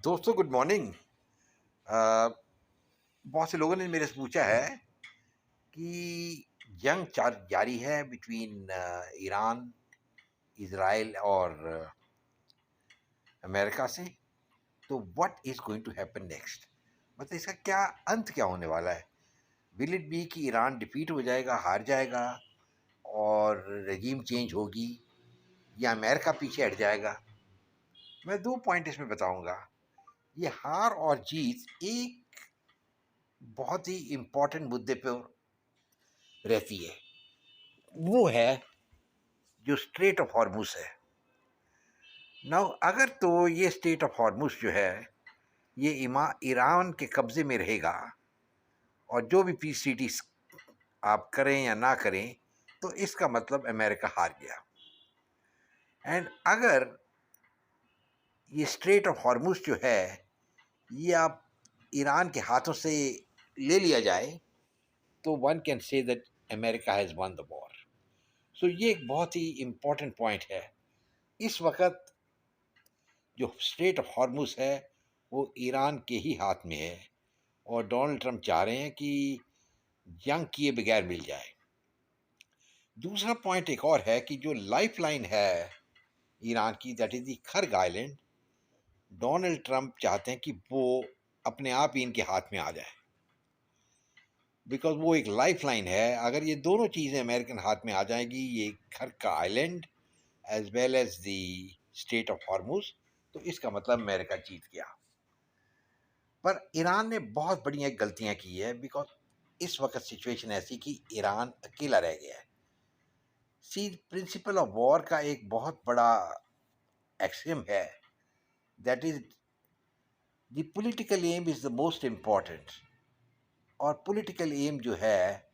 दोस्तों good morning. अ, बहुत से लोगों ने मेरे से पूछा है कि जंग जारी है बिटवीन ईरान, इजराइल और अमेरिका से। तो what is going to happen next? मतलब इसका क्या अंत क्या होने वाला है? विल इट बी कि ईरान डिफीट हो जाएगा, हार जाएगा और रजीम चेंज होगी, या अमेरिका पीछे हट जाएगा? मैं दो पॉइंट इसमें बताऊंगा। ये हार और जीत एक बहुत ही इंपॉर्टेंट मुद्दे पर रहती है। वो है जो स्ट्रेट ऑफ हॉर्मुस है। नाउ अगर तो ये स्टेट ऑफ हॉर्मुस जो है ये ईरान के कब्जे में रहेगा, और जो भी पीस ट्रीटीज आप करें या ना करें, तो इसका मतलब अमेरिका हार गया। एंड अगर ये स्ट्रेट ऑफ हॉर्मुस जो है ये आप ईरान के हाथों से ले लिया जाए, तो one can say that America has won the war. So ये एक बहुत ही इंपॉर्टेंट पॉइंट है। इस वक्त जो स्ट्रेट ऑफ हॉर्मुस है वो ईरान के ही हाथ में है, और डोनाल्ड ट्रंप चाह रहे हैं कि जंग किए बगैर मिल जाए। दूसरा पॉइंट एक और है कि जो लाइफ लाइन है ईरान की, that is the खर्ग island, Donald Trump चाहते हैं कि वो अपने आप ही इनके हाथ में आ जाए, बिकॉज वो एक लाइफ लाइन है। अगर ये दोनों चीज़ें अमेरिकन हाथ में आ जाएगी, ये खर्ग का island as well as the state of Hormuz, तो इसका मतलब अमेरिका जीत गया। पर ईरान ने बहुत बड़ी एक गलतियां की है, बिकॉज इस वक्त सिचुएशन ऐसी कि ईरान अकेला रह गया है। सी, प्रिंसिपल ऑफ वॉर का एक बहुत बड़ा एक्सियम है, that is the political aim is the most important. और पॉलिटिकल एम जो है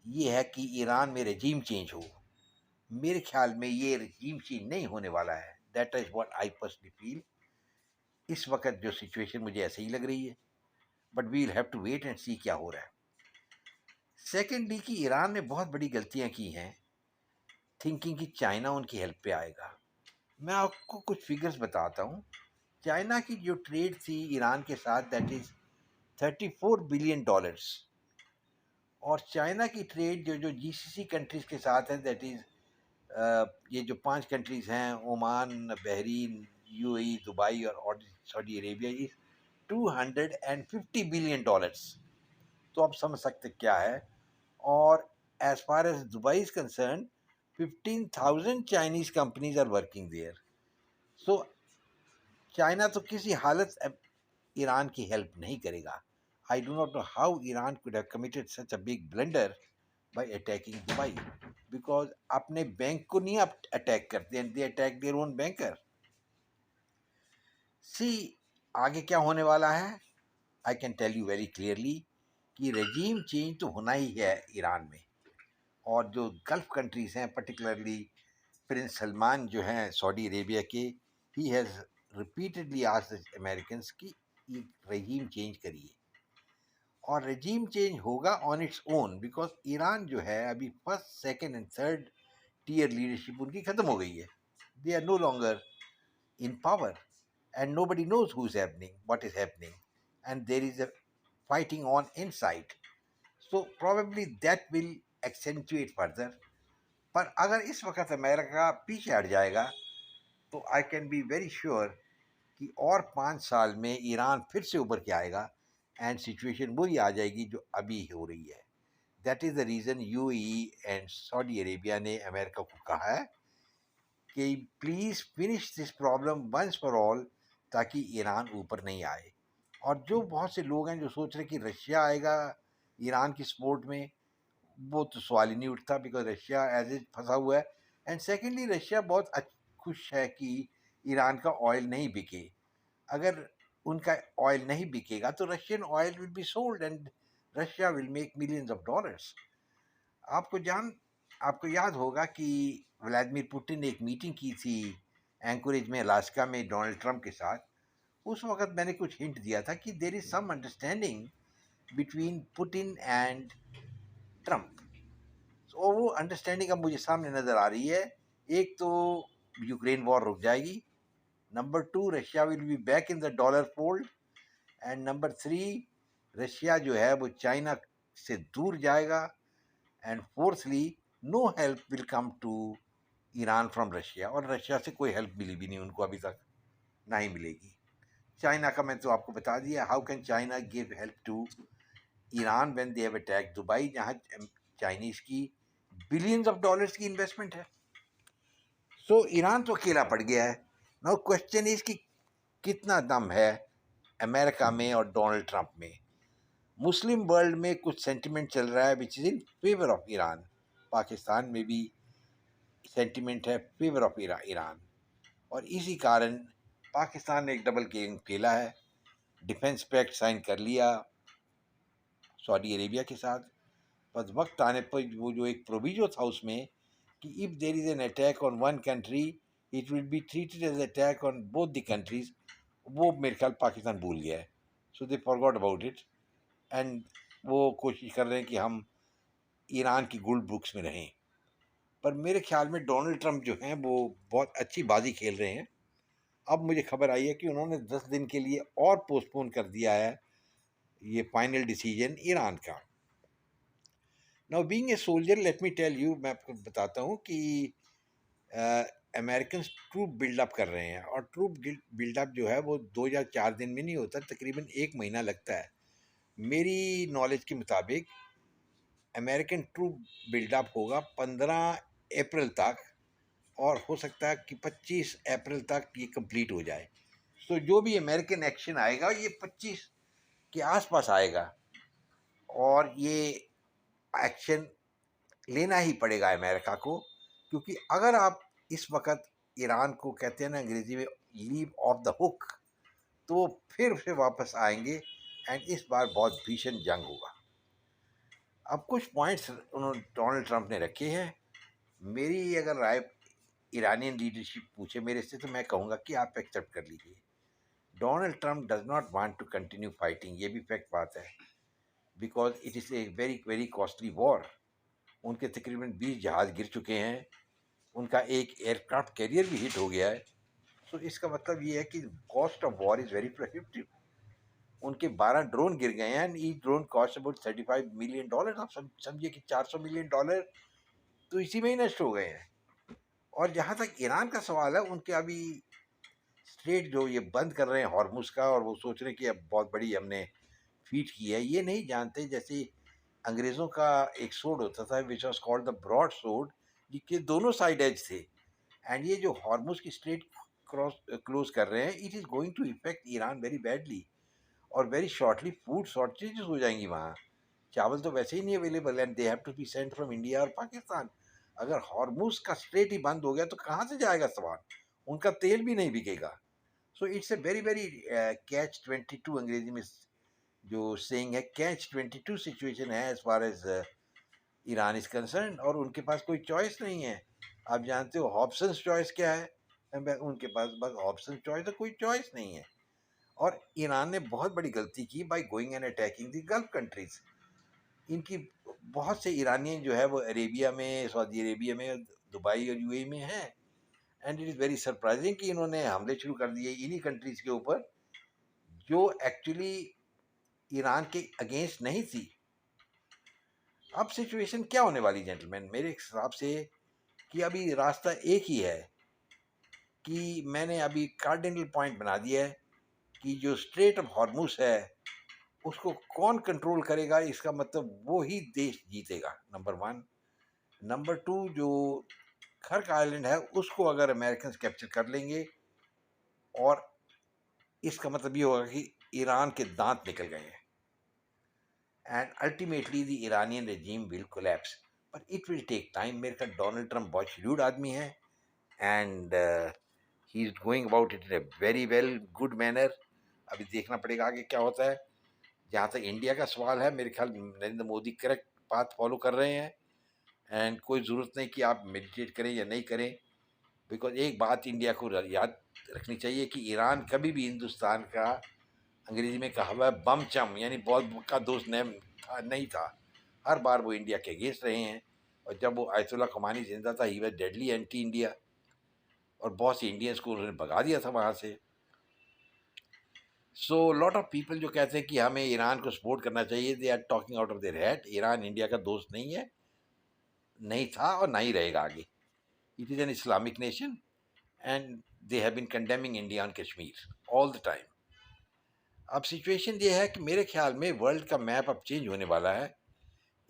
ये है कि ईरान में रजीम चेंज हो। मेरे ख्याल में ये रजीम चेंज नहीं होने वाला है। That is what I personally feel. इस वक्त जो सिचुएशन मुझे ऐसे ही लग रही है, but we will have to wait and see क्या हो रहा है। सेकेंडली कि ईरान ने बहुत बड़ी गलतियां की हैं थिंकिंग कि चाइना उनकी हेल्प पे आएगा। मैं आपको कुछ फिगर्स बताता हूँ। चाइना की जो ट्रेड थी ईरान के साथ, दैट इज $34 बिलियन। और चाइना की ट्रेड जो जो जीसीसी कंट्रीज के साथ है, दैट इज ये जो पांच कंट्रीज हैं, ओमान, बहरीन, यूएई, दुबई और सऊदी अरेबिया, इज $250 बिलियन। तो आप समझ सकते क्या है। और as far as Dubai is concerned, 15,000 Chinese companies are working there. So China तो किसी हालत ईरान की हेल्प नहीं करेगा। I do not know how Iran could have committed such a big blunder by attacking Dubai, because अपने bank को नहीं आप अटैक करते हैं, they attack there own banker. See, आगे क्या होने वाला है, I can tell you very clearly कि रजीम चेंज तो होना ही है ईरान में। और जो गल्फ कंट्रीज हैं, पर्टिकुलरली प्रिंस सलमान जो हैं सऊदी अरेबिया के, he has repeatedly asked Americans कि ये रजीम चेंज करिए। और रजीम चेंज होगा on its own, because Iran जो है अभी first, second and third tier leadership उनकी खत्म हो गई है। They are no longer in power, and nobody knows who's happening, what is happening, and there is a fighting on inside. So probably that will accentuate further. पर अगर इस वक्त America पीछे हट जाएगा, तो I can be very sure कि और 5 साल में ईरान फिर से उभर के आएगा, एंड सिचुएशन वही आ जाएगी जो अभी हो रही है। That is the reason UAE and Saudi Arabia ने अमेरिका को कहा है कि please finish this problem once for all, ताकि ईरान ऊपर नहीं आए। और जो बहुत से लोग हैं जो सोच रहे कि रशिया आएगा ईरान की सपोर्ट में, वो तो सवाल ही नहीं उठता, बिकॉज रशिया एज इज फंसा हुआ है। एंड सेकेंडली रशिया बहुत खुश है कि ईरान का ऑयल नहीं बिके। अगर उनका ऑयल नहीं बिकेगा तो Russian oil will be sold and Russia will make millions of dollars. आपको जान आपको याद होगा कि व्लादिमीर पुतिन ने एक मीटिंग की थी एंकोरेज में, अलास्का में, डोनाल्ड ट्रंप के साथ। उस वक्त मैंने कुछ हिंट दिया था कि there is some understanding between Putin and Trump. तो वो अंडरस्टैंडिंग अब मुझे सामने नज़र आ रही है। एक तो यूक्रेन वॉर रुक जाएगी, number 2, Russia will be back in the dollar fold, and number 3, Russia जो है वो चाइना से दूर जाएगा, and fourthly, no help will come to Iran from Russia, और रशिया से कोई हेल्प मिली भी नहीं उनको अभी तक, ना ही मिलेगी। चाइना का मैं तो आपको बता दिया, how can China give help to Iran when they have attack Dubai, जहां चाइनीज की बिलियंस ऑफ डॉलर्स की इन्वेस्टमेंट है। सो ईरान तो अकेला पड़ गया है। नाउ क्वेश्चन इज कि कितना दम है अमेरिका में और डोनाल्ड ट्रंप में। मुस्लिम वर्ल्ड में कुछ सेंटिमेंट चल रहा है which is in favour of Iran, Pakistan में भी सेंटिमेंट है फेवर ऑफ ईरान, और इसी कारण पाकिस्तान ने एक डबल गेम खेला है, डिफेंस पैक्ट साइन कर लिया सऊदी अरेबिया के साथ, पर वक्त आने पर वो जो एक प्रोविजो था उसमें कि if there is an attack on one country it will be treated as attack on both the countries, वो मेरे ख्याल पाकिस्तान भूल गया है। So they forgot about it, and वो कोशिश कर रहे हैं कि हम ईरान की गुड बुक्स में रहें। पर मेरे ख्याल में डोनाल्ड ट्रंप जो हैं वो बहुत अच्छी बाजी खेल रहे हैं। अब मुझे खबर आई है कि उन्होंने 10 दिन के लिए और पोस्टपोन कर दिया है ये फाइनल डिसीजन ईरान का। Now being a soldier, let me tell you, मैं आपको बताता हूँ कि अमेरिकन ट्रूप बिल्डअप कर रहे हैं, और ट्रूप बिल्डअप जो है वो 2 या 4 दिन में नहीं होता, तकरीबन 1 महीना लगता है। मेरी नॉलेज के मुताबिक अमेरिकन ट्रूप बिल्डअप होगा 15 अप्रैल तक, और हो सकता है कि 25 अप्रैल तक ये कंप्लीट हो जाए। तो जो भी अमेरिकन एक्शन आएगा ये 25 के आसपास आएगा, और ये एक्शन लेना ही पड़ेगा अमेरिका को, क्योंकि अगर आप इस वक्त ईरान को, कहते हैं ना अंग्रेजी में, लीव ऑफ द हुक, तो फिर से वापस आएंगे, एंड इस बार बहुत भीषण जंग होगा। अब कुछ पॉइंट्स उन्होंने डोनाल्ड ट्रंप ने रखे हैं। मेरी अगर राय ईरानियन लीडरशिप पूछे मेरे से, तो मैं कहूँगा कि आप एक्सेप्ट कर लीजिए। Donald Trump does not want to continue fighting, ये भी फैक्ट बात है, because it is a very very costly war. उनके तकरीबन 20 जहाज़ गिर चुके हैं, उनका एक एयरक्राफ्ट कैरियर भी हिट हो गया है। तो इसका मतलब ये है कि cost of war is very prohibitive. उनके 12 ड्रोन गिर गए हैं, each drone cost about $35 million. आप समझिए कि $400 मिलियन तो इसी में ही नष्ट हो गए हैं। और जहाँ तक ईरान का सवाल है, उनके अभी स्ट्रेट जो ये बंद कर रहे हैं हॉर्मुज का, और वो सोच रहे हैं कि अब बहुत बड़ी हमने फीट की है, ये नहीं जानते जैसे अंग्रेज़ों का एक सोड होता था which was called the broad sword, जिसके दोनों साइड एज थे, एंड ये जो हॉर्मुज की स्ट्रेट क्रॉस क्लोज कर रहे हैं, it is going to effect Iran very badly, और वेरी शॉर्टली फूड शॉर्टेजेस हो जाएंगी वहाँ। चावल तो वैसे ही नहीं available, and they have to be sent from India और पाकिस्तान। अगर हॉर्मुज का स्ट्रेट ही बंद हो गया तो कहाँ से जाएगा सामान, उनका तेल भी नहीं बिकेगा। So it's a very very catch 22 अंग्रेजी में जो सेइंग है, कैच 22 सिचुएशन है as far as Iran is concern, और उनके पास कोई चॉइस नहीं है। आप जानते हो हॉब्सन्स चॉइस क्या है, उनके पास बस ऑप्शन चॉइस है, कोई चॉइस नहीं है। और ईरान ने बहुत बड़ी गलती की by going and attacking the gulf countries. इनकी बहुत से ईरानियन जो है वो अरेबिया में, सऊदी अरेबिया में, दुबई और यूएई में हैं, and it is very surprising कि इन्होंने हमले शुरू कर दिए इन्हीं कंट्रीज के ऊपर जो एक्चुअली ईरान के अगेंस्ट नहीं थी। अब सिचुएशन क्या होने वाली जेंटलमैन, मेरे हिसाब से कि अभी रास्ता एक ही है, कि मैंने अभी कार्डिनल पॉइंट बना दिया है कि जो स्ट्रेट ऑफ हॉर्मुज है उसको कौन कंट्रोल करेगा, इसका मतलब वो ही देश जीतेगा, नंबर 1। नंबर 2, जो खर्क आइलैंड है उसको अगर अमेरिकन कैप्चर कर लेंगे, और इसका मतलब ये होगा कि ईरान के दांत निकल गए हैं, and ultimately the Iranian regime will collapse, but it will take time. मेरे ख्याल डोनाल्ड ट्रंप बहुत श्रूड आदमी है, and he is going about it in a very well good manner. अभी देखना पड़ेगा आगे क्या होता है। जहाँ तक इंडिया का सवाल है, मेरे ख्याल Narendra Modi correct path follow कर रहे हैं, एंड कोई ज़रूरत नहीं कि आप मेडिटेट करें या नहीं करें, बिकॉज एक बात इंडिया को याद रखनी चाहिए कि ईरान कभी भी हिंदुस्तान का, अंग्रेजी में कहा हुआ है, बम चम यानी बॉल का दोस्त नहीं था। हर बार वो इंडिया के अगेंस्ट रहे हैं, और जब वो आयतुल्ला खमानी जिंदा था he was deadly anti India. और बहुत सी इंडियंस को उन्होंने भगा दिया था वहाँ से। सो लॉट ऑफ पीपल जो कहते हैं कि हमें ईरान को सपोर्ट करना चाहिए, they are talking out of their head. Iran India का दोस्त नहीं है, नहीं था और नहीं रहेगा आगे। It is an Islamic nation and they have been condemning India on Kashmir all the time. अब सिचुएशन ये है कि मेरे ख्याल में वर्ल्ड का मैप अब चेंज होने वाला है।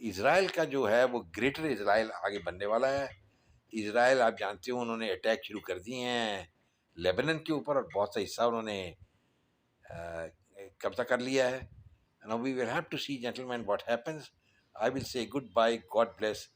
इसराइल का जो है वो ग्रेटर इसराइल आगे बनने वाला है। इसराइल, आप जानते हो, उन्होंने अटैक शुरू कर दिए हैं लेबनान के ऊपर और बहुत सा हिस्सा उन्होंने कब्जा कर लिया है। Now we will have to see gentleman what happens. I will say good bye, God bless.